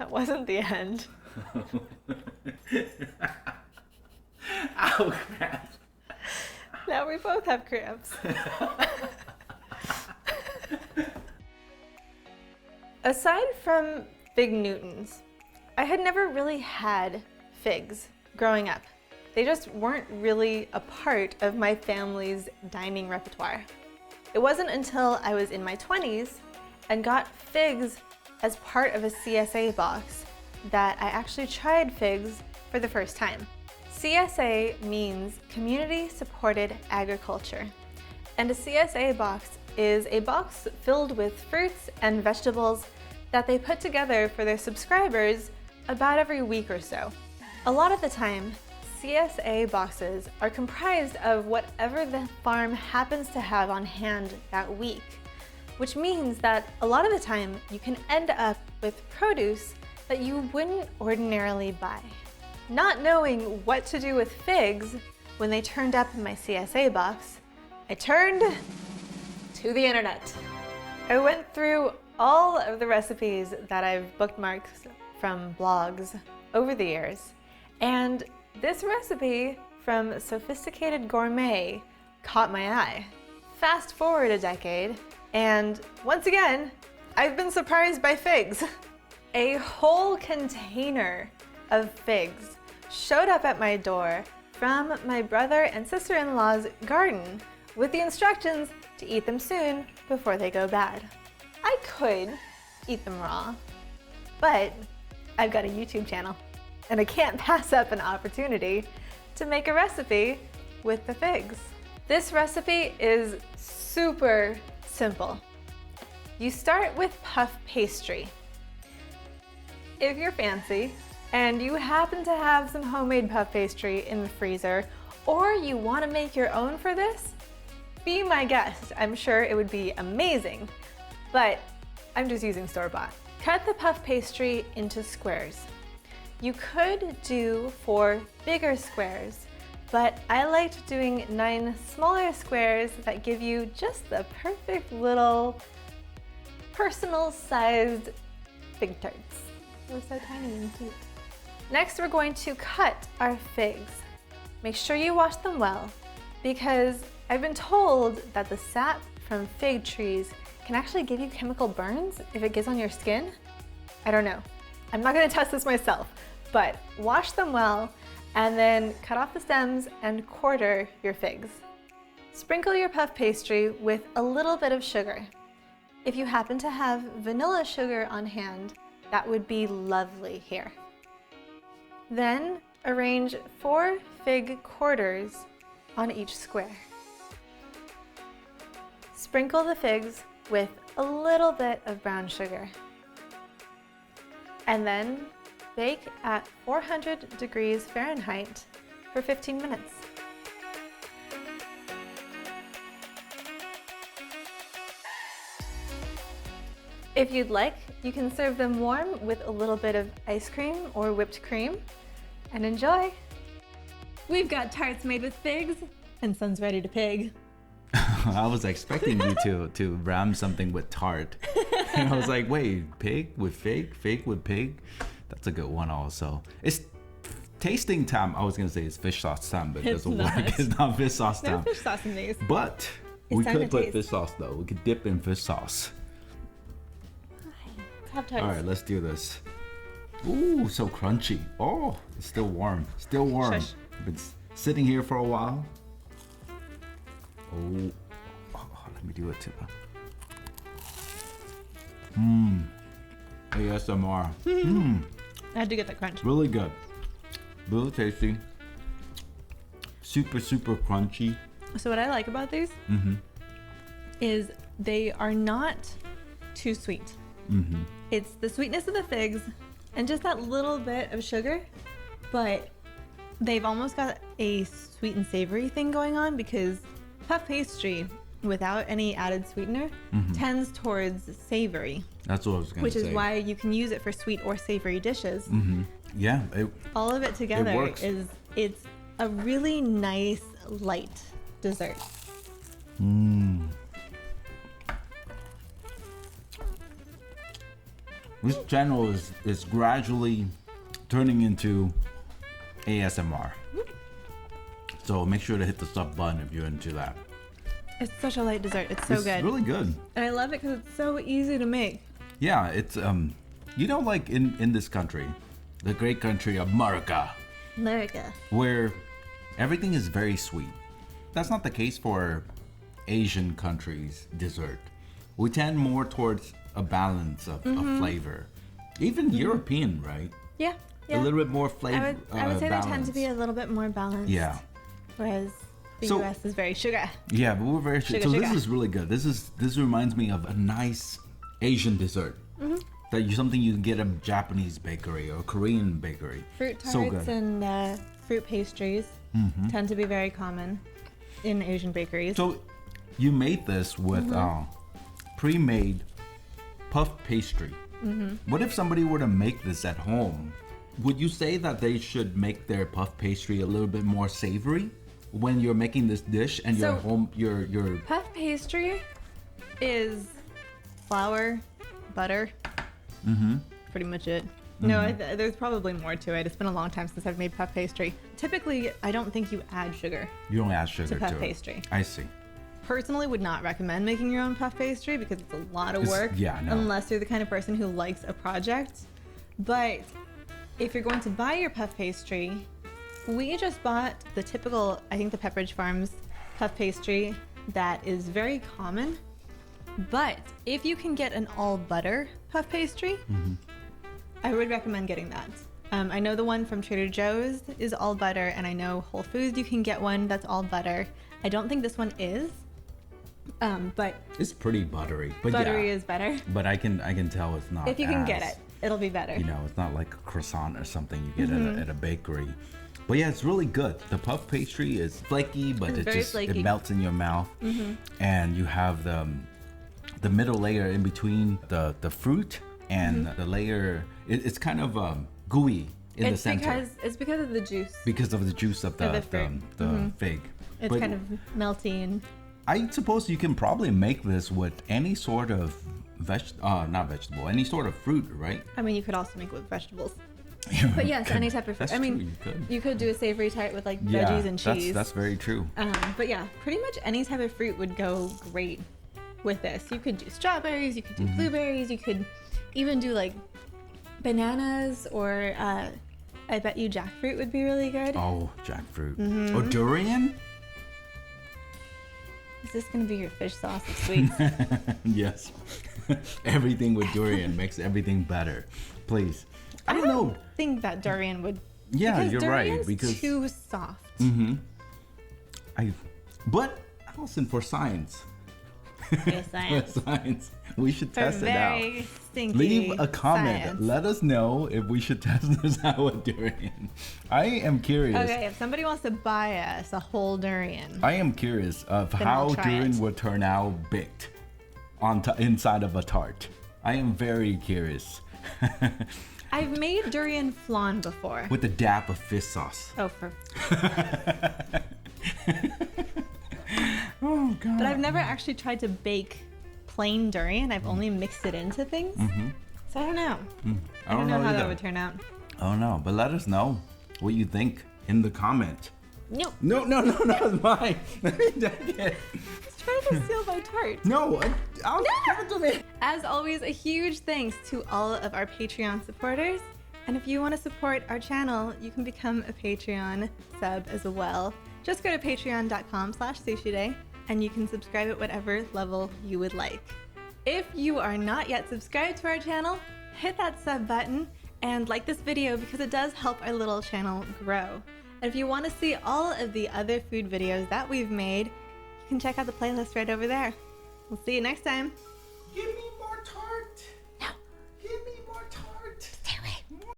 That wasn't the end. Ow, cramps. Now we both have cramps. Aside from fig Newtons, I had never really had figs growing up. They just weren't really a part of my family's dining repertoire. It wasn't until I was in my 20s and got figs as part of a CSA box that I actually tried figs for the first time. CSA means Community Supported Agriculture, and a CSA box is a box filled with fruits and vegetables that they put together for their subscribers about every week or so. A lot of the time, CSA boxes are comprised of whatever the farm happens to have on hand that week, which means that a lot of the time you can end up with produce that you wouldn't ordinarily buy. Not knowing what to do with figs when they turned up in my CSA box, I turned to the internet. I went through all of the recipes that I've bookmarked from blogs over the years, and this recipe from Sophisticated Gourmet caught my eye. Fast forward a decade, and once again, I've been surprised by figs. A whole container of figs showed up at my door from my brother and sister-in-law's garden with the instructions to eat them soon before they go bad. I could eat them raw, but I've got a YouTube channel and I can't pass up an opportunity to make a recipe with the figs. This recipe is super simple. You start with puff pastry. If you're fancy and you happen to have some homemade puff pastry in the freezer, or you want to make your own for this, be my guest. I'm sure it would be amazing, but I'm just using store-bought. Cut the puff pastry into squares. You could do 4 bigger squares, but I liked doing 9 smaller squares that give you just the perfect little personal-sized fig tarts. They're so tiny and cute. Next, we're going to cut our figs. Make sure you wash them well, because I've been told that the sap from fig trees can actually give you chemical burns if it gets on your skin. I don't know. I'm not gonna test this myself, but wash them well and then cut off the stems and quarter your figs. Sprinkle your puff pastry with a little bit of sugar. If you happen to have vanilla sugar on hand, that would be lovely here. Then arrange 4 fig quarters on each square. Sprinkle the figs with a little bit of brown sugar. And then bake at 400 degrees Fahrenheit for 15 minutes. If you'd like, you can serve them warm with a little bit of ice cream or whipped cream, and enjoy. We've got tarts made with figs, and Son's ready to pig. I was expecting you to ram something with tart. And I was like, wait, pig with fig? Fig with pig? That's a good one also. It's tasting time. I was going to say it's fish sauce time, but it doesn't work. It's not fish sauce time. No fish sauce in these. But we could put fish sauce though. We could dip in fish sauce. Have tarts. All right, let's do this. Ooh, so crunchy. Oh, it's still warm. Still warm. Shush. Been sitting here for a while. Oh, let me do it too. ASMR. I had to get that crunch. Really good. Really tasty. Super, super crunchy. So what I like about these is they are not too sweet. It's the sweetness of the figs and just that little bit of sugar, but they've almost got a sweet and savory thing going on, because puff pastry without any added sweetener tends towards savory. That's what I was going to say. Which is why you can use it for sweet or savory dishes. Yeah. All of it together works. it's a really nice light dessert. This channel is gradually turning into ASMR. So make sure to hit the sub button if you're into that. It's such a light dessert. It's so It's good. really good. And I love it because it's so easy to make. Yeah, it's you know, like in this country, the great country of America, where everything is very sweet. That's not the case for Asian countries' dessert. We tend more towards a balance of flavor. Even European, right? Yeah. A little bit more flavor. I would say balance. they tend to be a little bit more balanced. Yeah. Whereas the So- US is very sugar. Yeah, but we're very Sugar, so sugar. this is really good. This reminds me of a nice Asian dessert. Something you can get at a Japanese bakery or Korean bakery. Fruit tarts So good. and fruit pastries tend to be very common in Asian bakeries. So you made this with pre-made puff pastry. What if somebody were to make this at home? Would you say that they should make their puff pastry a little bit more savory when you're making this dish and So- your Puff pastry is flour, butter. Pretty much it. No, there's probably more to it. It's been a long time since I've made puff pastry. Typically, I don't think you add sugar you don't add sugar to puff it. pastry. I see. Personally, would not recommend making your own puff pastry because it's a lot of It's- work. yeah, no. Unless you're the kind of person who likes a project. But if you're going to buy your puff pastry, we just bought the typical, I think the Pepperidge Farms puff pastry that is very common. But if you can get an all butter puff pastry, I would recommend getting that. I know the one from Trader Joe's is all butter, and I know Whole Foods you can get one that's all butter. I don't think this one is, but It's pretty buttery, but buttery yeah. is better. But I can tell it's not. If you can as, get it, it'll be better. You know, it's not like a croissant or something you get at a bakery. But yeah, it's really good. The puff pastry is flaky, but It's it very just flaky. it melts in your mouth, and you have the middle layer in between the fruit and the layer. It's kind of gooey in the center it's because of the juice. because of the juice of the the fruit. fig. It's But kind of melty and I suppose you can probably make this with any sort of not vegetable, any sort of fruit, right? I mean, you could also make it with vegetables. But yes, any type of fruit. That's I mean, true, you could. you could do a savory tart with like Yeah, veggies and cheese. That's very true. But yeah, pretty much any type of fruit would go great with this. You could do strawberries, you could do blueberries, you could even do like bananas, or I bet you jackfruit would be really good. Oh, jackfruit. Or durian? Is this gonna be your fish sauce of sweets? Yes. Everything with durian makes everything better. Please. I don't know. think that durian would. Yeah, because you're right. durian's Because too soft. but Allison, for science. Yes, I am. For science. We should For test it out. very stinky Leave a comment. science. Let us know if we should test this out with durian. I am curious. Okay, if somebody wants to buy us a whole durian, I am curious of Then how I'll try durian it. would turn out baked on inside of a tart. I am very curious. I've made durian flan before. With a dab of fish sauce. Oh, for. Oh god. But I've never actually tried to bake plain durian. I've only mixed it into things. So I don't know. I don't know how either. that would turn out. Oh no, but let us know what you think in the comment. Nope. No, it's mine. Let me take it. It's trying to steal my tart. No, I'll give it to me. As always, a huge thanks to all of our Patreon supporters. And if you want to support our channel, you can become a Patreon sub as well. Just go to patreon.com/sushiday and you can subscribe at whatever level you would like. If you are not yet subscribed to our channel, hit that sub button and like this video because it does help our little channel grow. And if you want to see all of the other food videos that we've made, you can check out the playlist right over there. We'll see you next time. Give me